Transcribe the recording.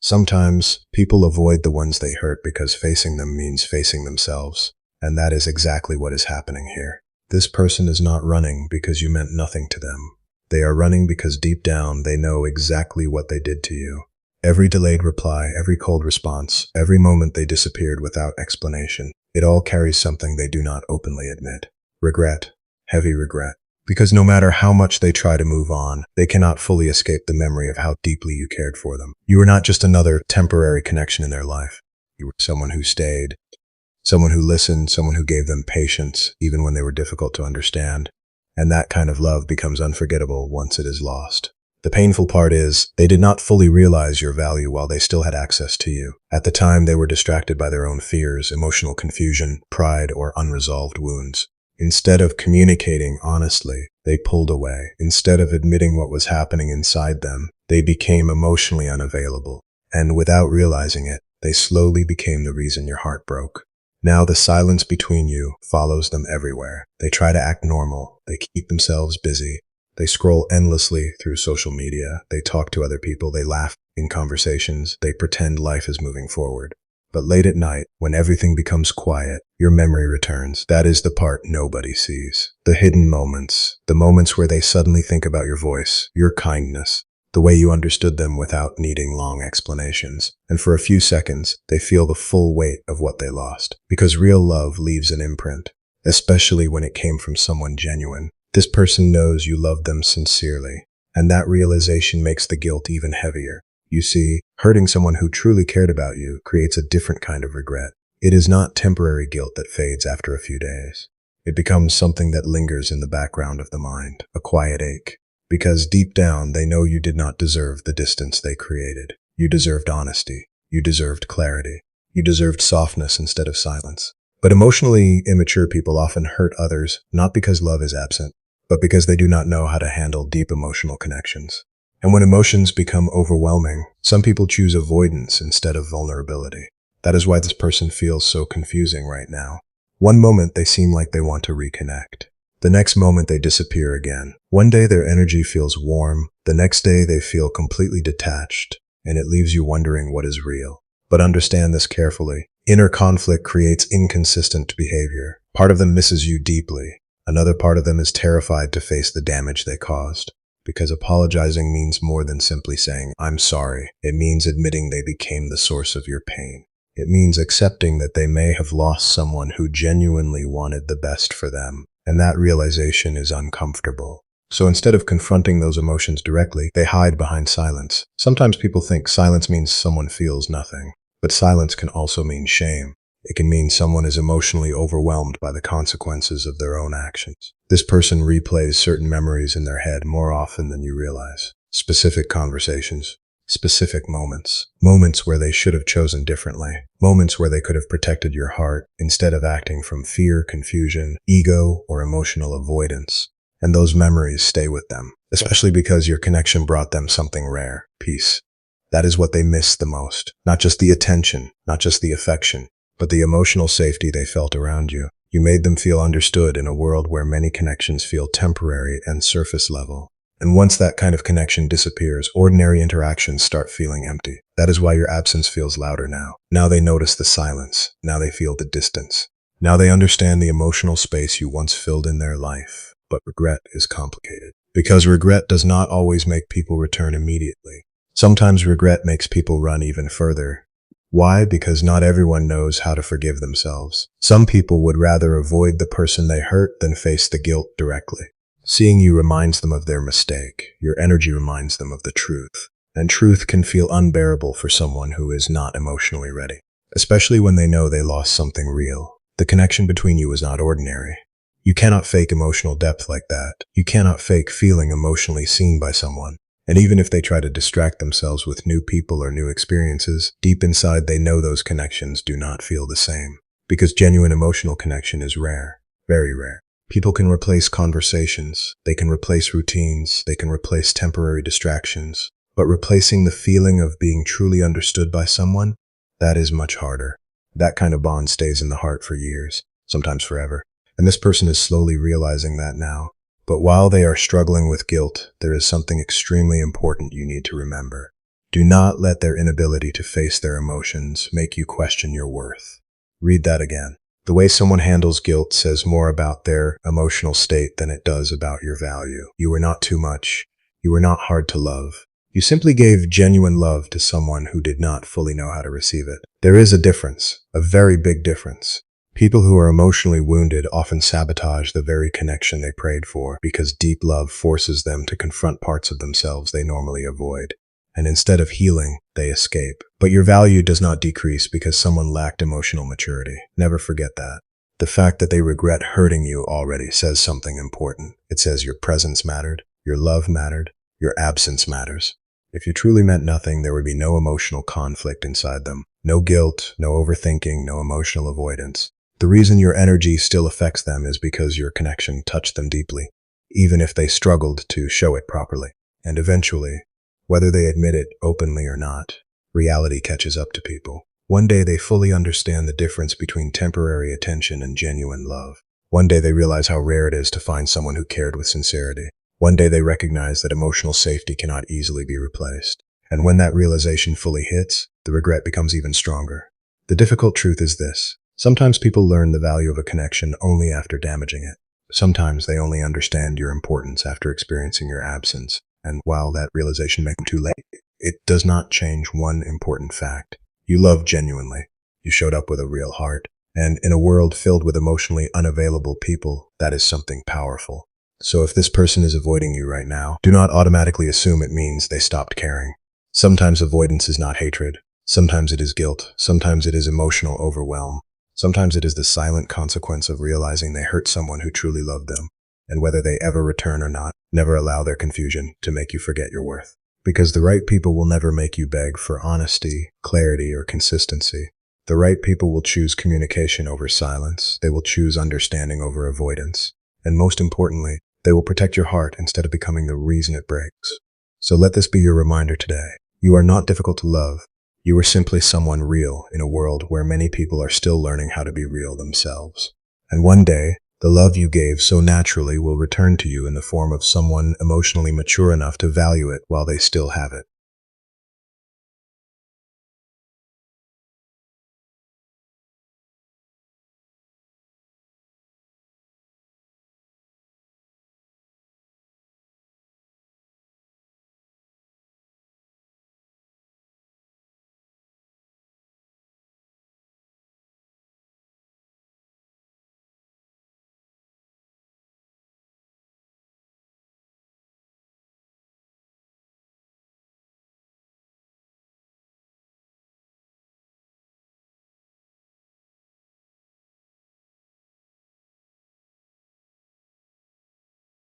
Sometimes people avoid the ones they hurt because facing them means facing themselves. And that is exactly what is happening here. This person is not running because you meant nothing to them. They are running because deep down they know exactly what they did to you. Every delayed reply, every cold response, every moment they disappeared without explanation, it all carries something they do not openly admit. Regret. Heavy regret. Because no matter how much they try to move on, they cannot fully escape the memory of how deeply you cared for them. You were not just another temporary connection in their life. You were someone who stayed, someone who listened, someone who gave them patience, even when they were difficult to understand. And that kind of love becomes unforgettable once it is lost. The painful part is, they did not fully realize your value while they still had access to you. At the time, they were distracted by their own fears, emotional confusion, pride, or unresolved wounds. Instead of communicating honestly, they pulled away. Instead of admitting what was happening inside them, they became emotionally unavailable. And without realizing it, they slowly became the reason your heart broke. Now the silence between you follows them everywhere. They try to act normal. They keep themselves busy. They scroll endlessly through social media. They talk to other people. They laugh in conversations. They pretend life is moving forward. But late at night, when everything becomes quiet, your memory returns. That is the part nobody sees. The hidden moments. The moments where they suddenly think about your voice, your kindness, the way you understood them without needing long explanations. And for a few seconds, they feel the full weight of what they lost. Because real love leaves an imprint, especially when it came from someone genuine. This person knows you loved them sincerely, and that realization makes the guilt even heavier. You see, hurting someone who truly cared about you creates a different kind of regret. It is not temporary guilt that fades after a few days. It becomes something that lingers in the background of the mind, a quiet ache. Because deep down, they know you did not deserve the distance they created. You deserved honesty. You deserved clarity. You deserved softness instead of silence. But emotionally immature people often hurt others, not because love is absent, but because they do not know how to handle deep emotional connections. And when emotions become overwhelming, some people choose avoidance instead of vulnerability. That is why this person feels so confusing right now. One moment they seem like they want to reconnect. The next moment they disappear again. One day their energy feels warm, the next day they feel completely detached, and it leaves you wondering what is real. But understand this carefully. Inner conflict creates inconsistent behavior. Part of them misses you deeply. Another part of them is terrified to face the damage they caused. Because apologizing means more than simply saying, "I'm sorry." It means admitting they became the source of your pain. It means accepting that they may have lost someone who genuinely wanted the best for them. And that realization is uncomfortable. So instead of confronting those emotions directly, they hide behind silence. Sometimes people think silence means someone feels nothing. But silence can also mean shame. It can mean someone is emotionally overwhelmed by the consequences of their own actions. This person replays certain memories in their head more often than you realize. Specific conversations, specific moments, moments where they should have chosen differently, moments where they could have protected your heart instead of acting from fear, confusion, ego, or emotional avoidance. And those memories stay with them, especially because your connection brought them something rare, peace. That is what they miss the most. Not just the attention, not just the affection, but the emotional safety they felt around you. You made them feel understood in a world where many connections feel temporary and surface level. And once that kind of connection disappears, ordinary interactions start feeling empty. That is why your absence feels louder now. Now they notice the silence. Now they feel the distance. Now they understand the emotional space you once filled in their life. But regret is complicated. Because regret does not always make people return immediately. Sometimes regret makes people run even further. Why? Because not everyone knows how to forgive themselves. Some people would rather avoid the person they hurt than face the guilt directly. Seeing you reminds them of their mistake. Your energy reminds them of the truth. And truth can feel unbearable for someone who is not emotionally ready. Especially when they know they lost something real. The connection between you is not ordinary. You cannot fake emotional depth like that. You cannot fake feeling emotionally seen by someone. And even if they try to distract themselves with new people or new experiences, deep inside they know those connections do not feel the same. Because genuine emotional connection is rare, very rare. People can replace conversations, they can replace routines, they can replace temporary distractions. But replacing the feeling of being truly understood by someone, that is much harder. That kind of bond stays in the heart for years, sometimes forever. And this person is slowly realizing that now. But while they are struggling with guilt, there is something extremely important you need to remember. Do not let their inability to face their emotions make you question your worth. Read that again. The way someone handles guilt says more about their emotional state than it does about your value. You were not too much. You were not hard to love. You simply gave genuine love to someone who did not fully know how to receive it. There is a difference, a very big difference. People who are emotionally wounded often sabotage the very connection they prayed for because deep love forces them to confront parts of themselves they normally avoid. And instead of healing, they escape. But your value does not decrease because someone lacked emotional maturity. Never forget that. The fact that they regret hurting you already says something important. It says your presence mattered, your love mattered, your absence matters. If you truly meant nothing, there would be no emotional conflict inside them. No guilt, no overthinking, no emotional avoidance. The reason your energy still affects them is because your connection touched them deeply, even if they struggled to show it properly. And eventually, whether they admit it openly or not, reality catches up to people. One day they fully understand the difference between temporary attention and genuine love. One day they realize how rare it is to find someone who cared with sincerity. One day they recognize that emotional safety cannot easily be replaced. And when that realization fully hits, the regret becomes even stronger. The difficult truth is this. Sometimes people learn the value of a connection only after damaging it. Sometimes they only understand your importance after experiencing your absence. And while that realization may come too late, it does not change one important fact. You loved genuinely. You showed up with a real heart. And in a world filled with emotionally unavailable people, that is something powerful. So if this person is avoiding you right now, do not automatically assume it means they stopped caring. Sometimes avoidance is not hatred. Sometimes it is guilt. Sometimes it is emotional overwhelm. Sometimes it is the silent consequence of realizing they hurt someone who truly loved them. And whether they ever return or not, never allow their confusion to make you forget your worth. Because the right people will never make you beg for honesty, clarity, or consistency. The right people will choose communication over silence. They will choose understanding over avoidance. And most importantly, they will protect your heart instead of becoming the reason it breaks. So let this be your reminder today. You are not difficult to love. You are simply someone real in a world where many people are still learning how to be real themselves. And one day, the love you gave so naturally will return to you in the form of someone emotionally mature enough to value it while they still have it.